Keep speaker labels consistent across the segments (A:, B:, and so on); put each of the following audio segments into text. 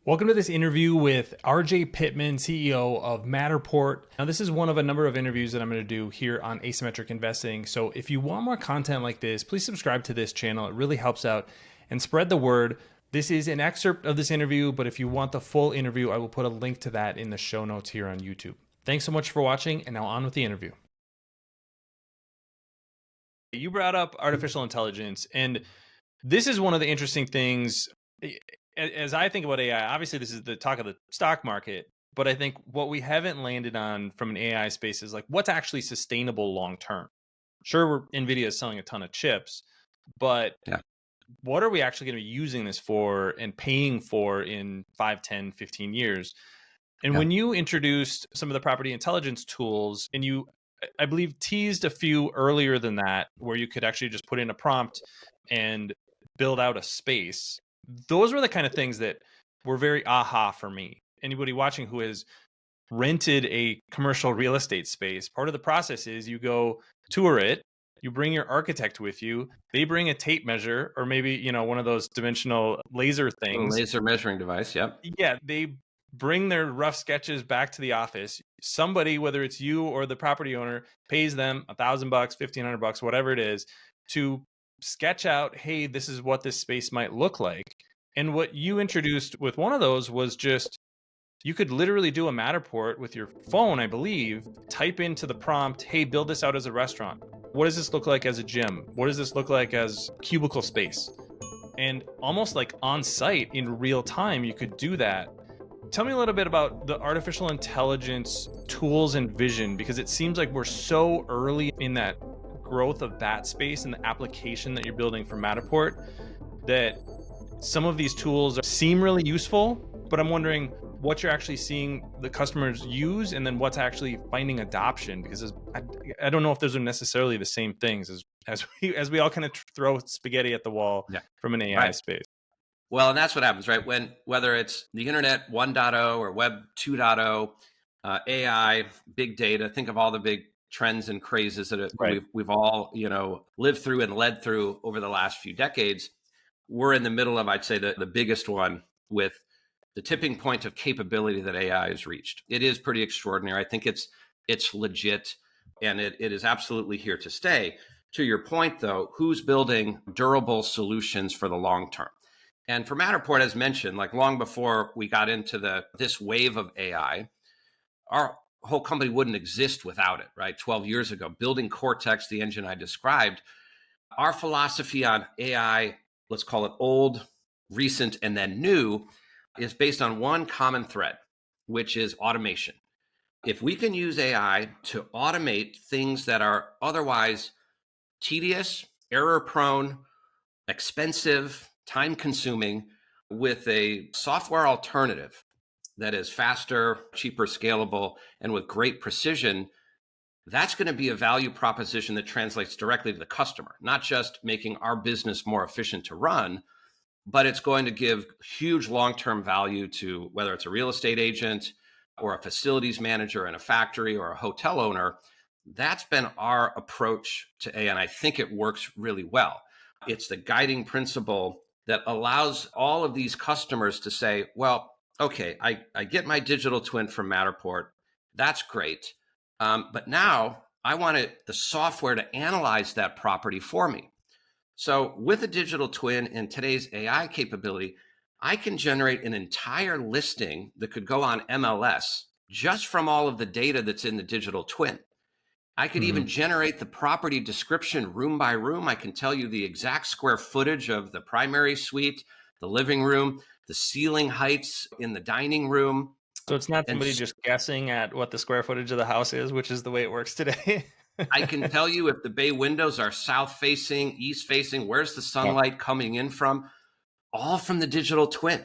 A: Welcome to this interview with RJ Pittman, CEO of Matterport. Now, this is one of a number of interviews that I'm going to do here on asymmetric investing. So if you want more content like this, please subscribe to this channel. It really helps out and spread the word. This is an excerpt of this interview, but if you want the full interview, I will put a link to that in the show notes here on YouTube. Thanks so much for watching, and now on with the interview. You brought up artificial intelligence, and this is one of the interesting things. As I think about AI, obviously this is the talk of the stock market, but I think what we haven't landed on from an AI space is like what's actually sustainable long term. Sure, NVIDIA is selling a ton of chips, but what are we actually going to be using this for and paying for in 5, 10, 15 years? And when you introduced some of the property intelligence tools, and you, I believe, teased a few earlier than that, where you could actually just put in a prompt and build out a space. Those were the kind of things that were very aha for me. Anybody watching who has rented a commercial real estate space, part of the process is you go tour it, you bring your architect with you, they bring a tape measure or maybe, one of those dimensional laser things.
B: A laser measuring device, yep.
A: Yeah, they bring their rough sketches back to the office. Somebody, whether it's you or the property owner, pays them $1,000, $1,500, whatever it is, to sketch out, hey, this is what this space might look like. And what you introduced with one of those was just, you could literally do a Matterport with your phone, I believe, type into the prompt, hey, build this out as a restaurant. What does this look like as a gym? What does this look like as cubicle space? And almost like on site in real time, you could do that. Tell me a little bit about the artificial intelligence tools and vision, because it seems like we're so early in that growth of that space and the application that you're building for Matterport that some of these tools seem really useful, but I'm wondering what you're actually seeing the customers use and then what's actually finding adoption, because I don't know if those are necessarily the same things as we all kind of throw spaghetti at the wall from an AI space.
B: Well, and that's what happens, right? Whether it's the internet 1.0 or web 2.0, AI, big data, think of all the big trends and crazes that we've all, lived through and led through over the last few decades. We're in the middle of, I'd say, the biggest one with the tipping point of capability that AI has reached. It is pretty extraordinary. I think it's legit, and it is absolutely here to stay. To your point, though, who's building durable solutions for the long term? And for Matterport, as mentioned, like long before we got into this wave of AI, our whole company wouldn't exist without it, right? 12 years ago, building Cortex, the engine I described, our philosophy on AI, let's call it old, recent, and then new, is based on one common thread, which is automation. If we can use AI to automate things that are otherwise tedious, error-prone, expensive, time-consuming, with a software alternative that is faster, cheaper, scalable, and with great precision, that's going to be a value proposition that translates directly to the customer, not just making our business more efficient to run, but it's going to give huge long-term value to whether it's a real estate agent or a facilities manager in a factory or a hotel owner. That's been our approach to AI, and I think it works really well. It's the guiding principle that allows all of these customers to say, well, okay, I get my digital twin from Matterport. That's great. But now I want the software to analyze that property for me. So with a digital twin and today's AI capability, I can generate an entire listing that could go on MLS just from all of the data that's in the digital twin. I could even generate the property description room by room. I can tell you the exact square footage of the primary suite, the living room, the ceiling heights in the dining room.
A: So it's not somebody just guessing at what the square footage of the house is, which is the way it works today.
B: I can tell you if the bay windows are south facing, east facing, where's the sunlight coming in from, all from the digital twin.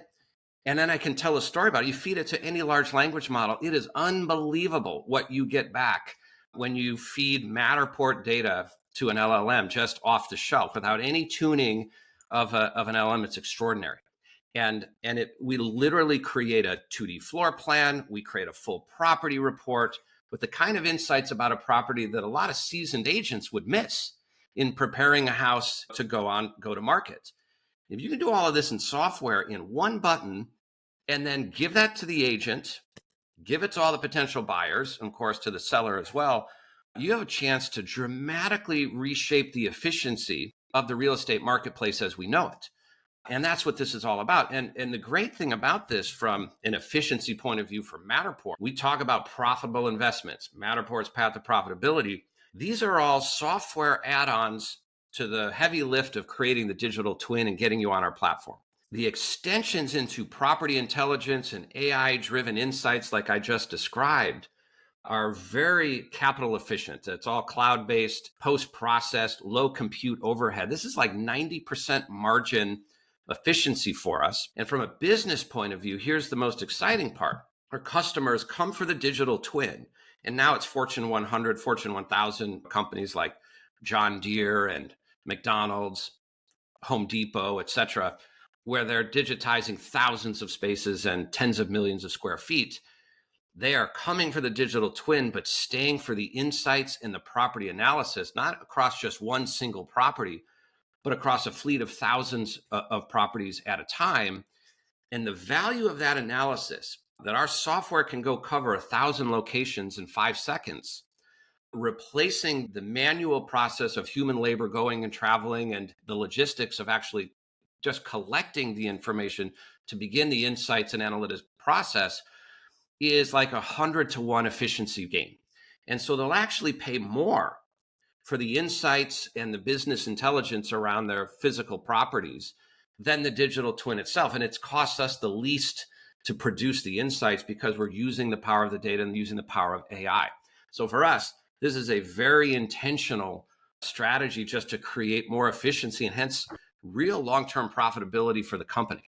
B: And then I can tell a story about it. You feed it to any large language model. It is unbelievable what you get back when you feed Matterport data to an LLM just off the shelf without any tuning of an LLM. It's extraordinary. And we literally create a 2D floor plan. We create a full property report with the kind of insights about a property that a lot of seasoned agents would miss in preparing a house to go to market. If you can do all of this in software in one button, and then give that to the agent, give it to all the potential buyers, and of course to the seller as well, you have a chance to dramatically reshape the efficiency of the real estate marketplace as we know it. And that's what this is all about. And the great thing about this from an efficiency point of view for Matterport, we talk about profitable investments, Matterport's path to profitability. These are all software add-ons to the heavy lift of creating the digital twin and getting you on our platform. The extensions into property intelligence and AI-driven insights like I just described are very capital efficient. It's all cloud-based, post-processed, low compute overhead. This is like 90% margin efficiency for us. And from a business point of view, here's the most exciting part. Our customers come for the digital twin. And now it's Fortune 100, Fortune 1000 companies like John Deere and McDonald's, Home Depot, et cetera, where they're digitizing thousands of spaces and tens of millions of square feet. They are coming for the digital twin, but staying for the insights and the property analysis, not across just one single property, but across a fleet of thousands of properties at a time. And the value of that analysis, that our software can go cover 1,000 locations in 5 seconds, replacing the manual process of human labor going and traveling and the logistics of actually just collecting the information to begin the insights and analytics process, is like 100-to-1 efficiency gain. And so they'll actually pay more for the insights and the business intelligence around their physical properties than the digital twin itself. And it's cost us the least to produce the insights because we're using the power of the data and using the power of AI. So for us, this is a very intentional strategy just to create more efficiency and hence real long-term profitability for the company.